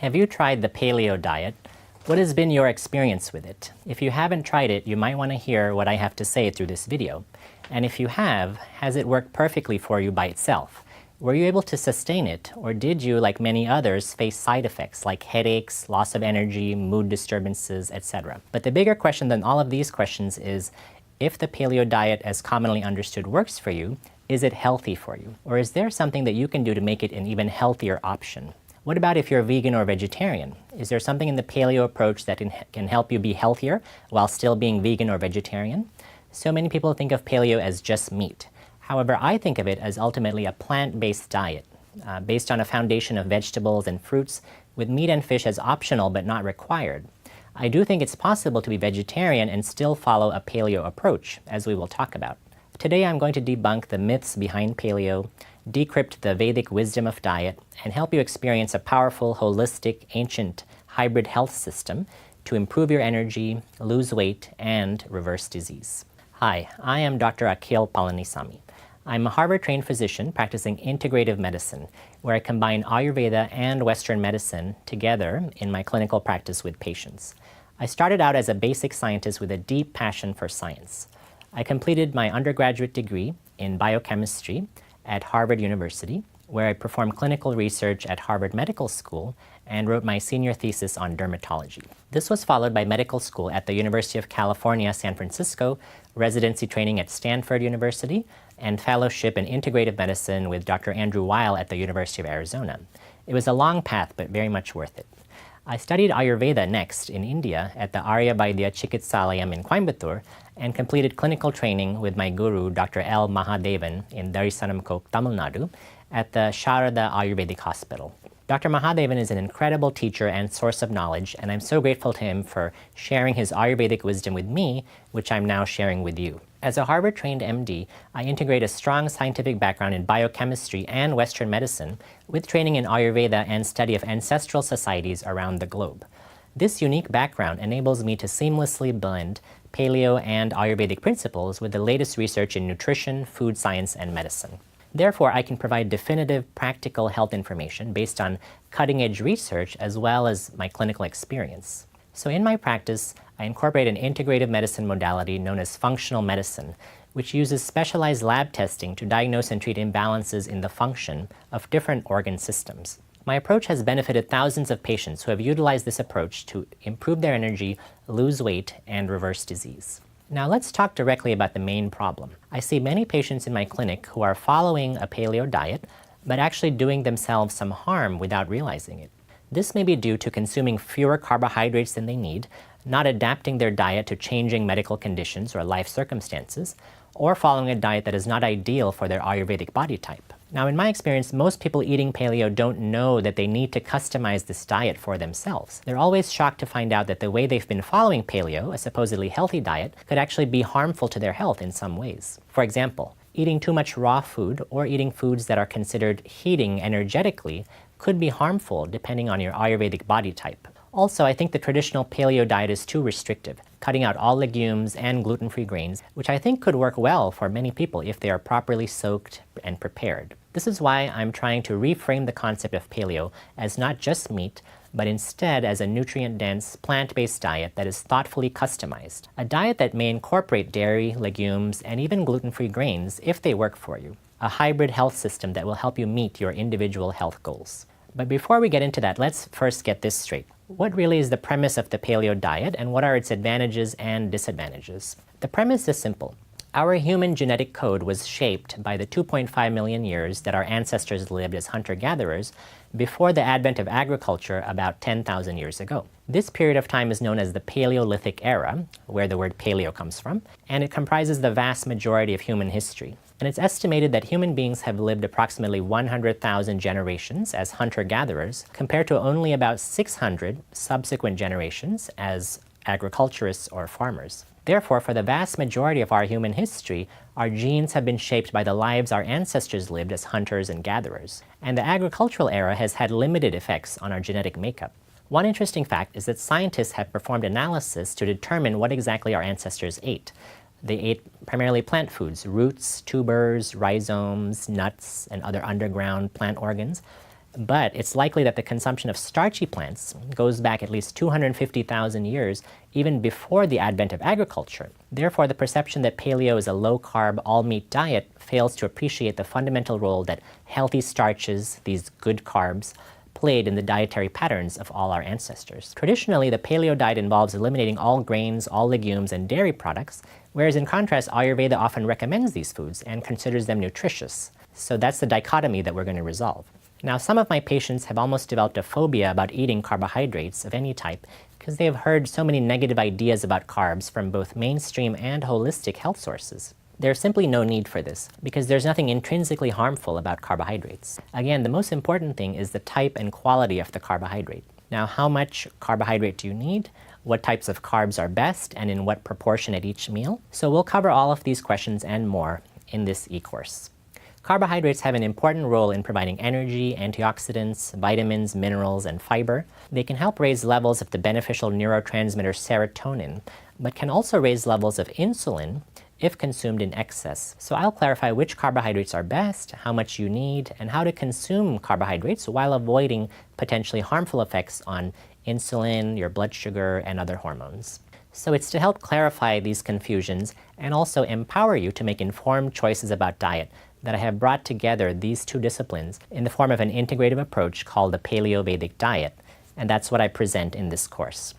Have you tried the paleo diet? What has been your experience with it? If you haven't tried it, you might want to hear what I have to say through this video. And if you have, has it worked perfectly for you by itself? Were you able to sustain it, or did you, like many others, face side effects like headaches, loss of energy, mood disturbances, etc.? But the bigger question than all of these questions is, if the paleo diet as commonly understood works for you, is it healthy for you? Or is there something that you can do to make it an even healthier option? What about if you're vegan or vegetarian? Is there something in the paleo approach that can help you be healthier while still being vegan or vegetarian? So many people think of paleo as just meat. However, I think of it as ultimately a plant-based diet, based on a foundation of vegetables and fruits, with meat and fish as optional but not required. I do think it's possible to be vegetarian and still follow a paleo approach, as we will talk about. Today I'm going to debunk the myths behind paleo, decrypt the Vedic wisdom of diet, and help you experience a powerful, holistic, ancient, hybrid health system to improve your energy, lose weight, and reverse disease. Hi, I am Dr. Akhil Palanisamy. I'm a Harvard-trained physician practicing integrative medicine, where I combine Ayurveda and Western medicine together in my clinical practice with patients. I started out as a basic scientist with a deep passion for science. I completed my undergraduate degree in biochemistry at Harvard University, where I performed clinical research at Harvard Medical School and wrote my senior thesis on dermatology. This was followed by medical school at the University of California, San Francisco, residency training at Stanford University, and fellowship in integrative medicine with Dr. Andrew Weil at the University of Arizona. It was a long path, but very much worth it. I studied Ayurveda next in India at the Arya Vaidya Chikitsalayam in Coimbatore and completed clinical training with my guru, Dr. L. Mahadevan in Darisanamkot, Tamil Nadu, at the Sharada Ayurvedic Hospital. Dr. Mahadevan is an incredible teacher and source of knowledge, and I'm so grateful to him for sharing his Ayurvedic wisdom with me, which I'm now sharing with you. As a Harvard-trained MD, I integrate a strong scientific background in biochemistry and Western medicine with training in Ayurveda and study of ancestral societies around the globe. This unique background enables me to seamlessly blend paleo and Ayurvedic principles with the latest research in nutrition, food science, and medicine. Therefore, I can provide definitive, practical health information based on cutting-edge research as well as my clinical experience. So in my practice, I incorporate an integrative medicine modality known as functional medicine, which uses specialized lab testing to diagnose and treat imbalances in the function of different organ systems. My approach has benefited thousands of patients who have utilized this approach to improve their energy, lose weight, and reverse disease. Now let's talk directly about the main problem. I see many patients in my clinic who are following a paleo diet, but actually doing themselves some harm without realizing it. This may be due to consuming fewer carbohydrates than they need, not adapting their diet to changing medical conditions or life circumstances, or following a diet that is not ideal for their Ayurvedic body type. Now, in my experience, most people eating paleo don't know that they need to customize this diet for themselves. They're always shocked to find out that the way they've been following paleo, a supposedly healthy diet, could actually be harmful to their health in some ways. For example, eating too much raw food or eating foods that are considered heating energetically could be harmful depending on your Ayurvedic body type. Also, I think the traditional paleo diet is too restrictive, cutting out all legumes and gluten-free grains, which I think could work well for many people if they are properly soaked and prepared. This is why I'm trying to reframe the concept of paleo as not just meat, but instead as a nutrient-dense, plant-based diet that is thoughtfully customized. A diet that may incorporate dairy, legumes, and even gluten-free grains if they work for you. A hybrid health system that will help you meet your individual health goals. But before we get into that, let's first get this straight. What really is the premise of the paleo diet, and what are its advantages and disadvantages? The premise is simple. Our human genetic code was shaped by the 2.5 million years that our ancestors lived as hunter-gatherers before the advent of agriculture about 10,000 years ago. This period of time is known as the Paleolithic era, where the word paleo comes from, and it comprises the vast majority of human history. And it's estimated that human beings have lived approximately 100,000 generations as hunter-gatherers, compared to only about 600 subsequent generations as agriculturists or farmers. Therefore, for the vast majority of our human history, our genes have been shaped by the lives our ancestors lived as hunters and gatherers. And the agricultural era has had limited effects on our genetic makeup. One interesting fact is that scientists have performed analysis to determine what exactly our ancestors ate. They ate primarily plant foods, roots, tubers, rhizomes, nuts, and other underground plant organs. But it's likely that the consumption of starchy plants goes back at least 250,000 years, even before the advent of agriculture. Therefore, the perception that paleo is a low-carb, all-meat diet fails to appreciate the fundamental role that healthy starches, these good carbs, played in the dietary patterns of all our ancestors. Traditionally, the paleo diet involves eliminating all grains, all legumes, and dairy products, whereas in contrast, Ayurveda often recommends these foods and considers them nutritious. So that's the dichotomy that we're going to resolve. Now, some of my patients have almost developed a phobia about eating carbohydrates of any type because they have heard so many negative ideas about carbs from both mainstream and holistic health sources. There's simply no need for this because there's nothing intrinsically harmful about carbohydrates. Again, the most important thing is the type and quality of the carbohydrate. Now, how much carbohydrate do you need? What types of carbs are best and in what proportion at each meal? So we'll cover all of these questions and more in this e-course. Carbohydrates have an important role in providing energy, antioxidants, vitamins, minerals, and fiber. They can help raise levels of the beneficial neurotransmitter serotonin, but can also raise levels of insulin if consumed in excess. So I'll clarify which carbohydrates are best, how much you need, and how to consume carbohydrates while avoiding potentially harmful effects on insulin, your blood sugar, and other hormones. So it's to help clarify these confusions and also empower you to make informed choices about diet that I have brought together these two disciplines in the form of an integrative approach called the Paleo-Vedic diet, and that's what I present in this course.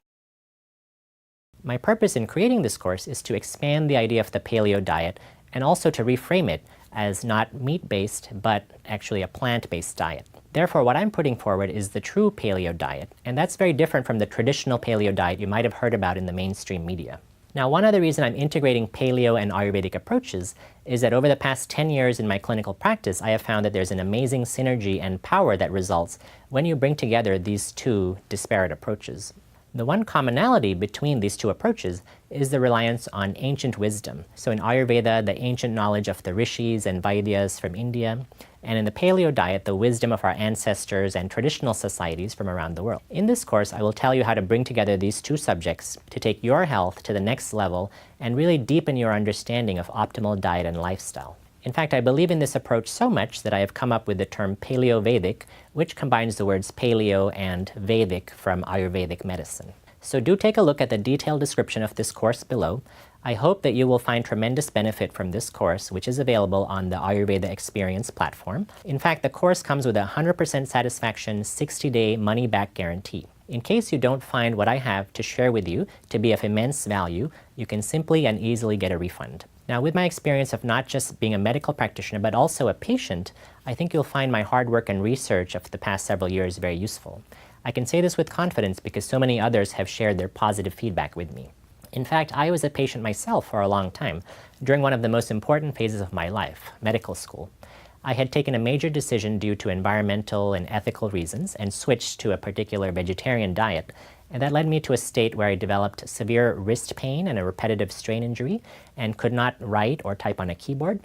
My purpose in creating this course is to expand the idea of the paleo diet and also to reframe it as not meat-based, but actually a plant-based diet. Therefore, what I'm putting forward is the true paleo diet, and that's very different from the traditional paleo diet you might have heard about in the mainstream media. Now, one other reason I'm integrating paleo and Ayurvedic approaches is that over the past 10 years in my clinical practice, I have found that there's an amazing synergy and power that results when you bring together these two disparate approaches. The one commonality between these two approaches is the reliance on ancient wisdom. So in Ayurveda, the ancient knowledge of the rishis and Vaidyas from India, and in the paleo diet, the wisdom of our ancestors and traditional societies from around the world. In this course, I will tell you how to bring together these two subjects to take your health to the next level and really deepen your understanding of optimal diet and lifestyle. In fact, I believe in this approach so much that I have come up with the term Paleo-Vedic, which combines the words paleo and Vedic from Ayurvedic medicine. So do take a look at the detailed description of this course below. I hope that you will find tremendous benefit from this course, which is available on the Ayurveda Experience platform. In fact, the course comes with a 100% satisfaction 60-day money-back guarantee. In case you don't find what I have to share with you to be of immense value, you can simply and easily get a refund. Now, with my experience of not just being a medical practitioner, but also a patient, I think you'll find my hard work and research of the past several years very useful. I can say this with confidence because so many others have shared their positive feedback with me. In fact, I was a patient myself for a long time, during one of the most important phases of my life, medical school. I had taken a major decision due to environmental and ethical reasons and switched to a particular vegetarian diet, and that led me to a state where I developed severe wrist pain and a repetitive strain injury and could not write or type on a keyboard.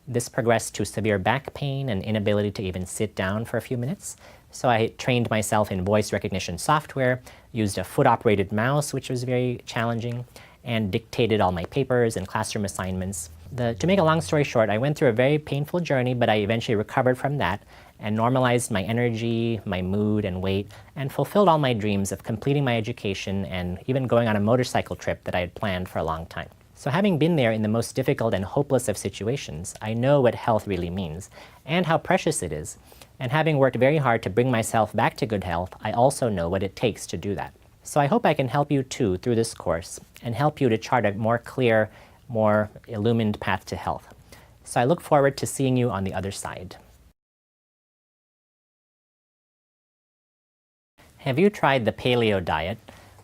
This progressed to severe back pain and inability to even sit down for a few minutes. So I trained myself in voice recognition software, used a foot-operated mouse, which was very challenging, and dictated all my papers and classroom assignments. To make a long story short, I went through a very painful journey, but I eventually recovered from that and normalized my energy, my mood, and weight, and fulfilled all my dreams of completing my education and even going on a motorcycle trip that I had planned for a long time. So having been there in the most difficult and hopeless of situations, I know what health really means and how precious it is. And having worked very hard to bring myself back to good health, I also know what it takes to do that. So I hope I can help you too through this course and help you to chart a more clear, more illumined path to health. So I look forward to seeing you on the other side. Have you tried the paleo diet?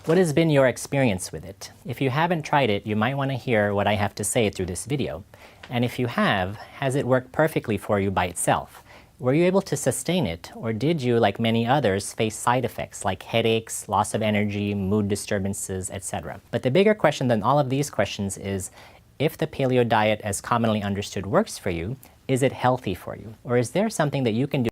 What has been your experience with it? If you haven't tried it, you might want to hear what I have to say through this video. And if you have, has it worked perfectly for you by itself? Were you able to sustain it, or did you, like many others, face side effects like headaches, loss of energy, mood disturbances, etc.? But the bigger question than all of these questions is, if the paleo diet as commonly understood works for you, is it healthy for you? Or is there something that you can do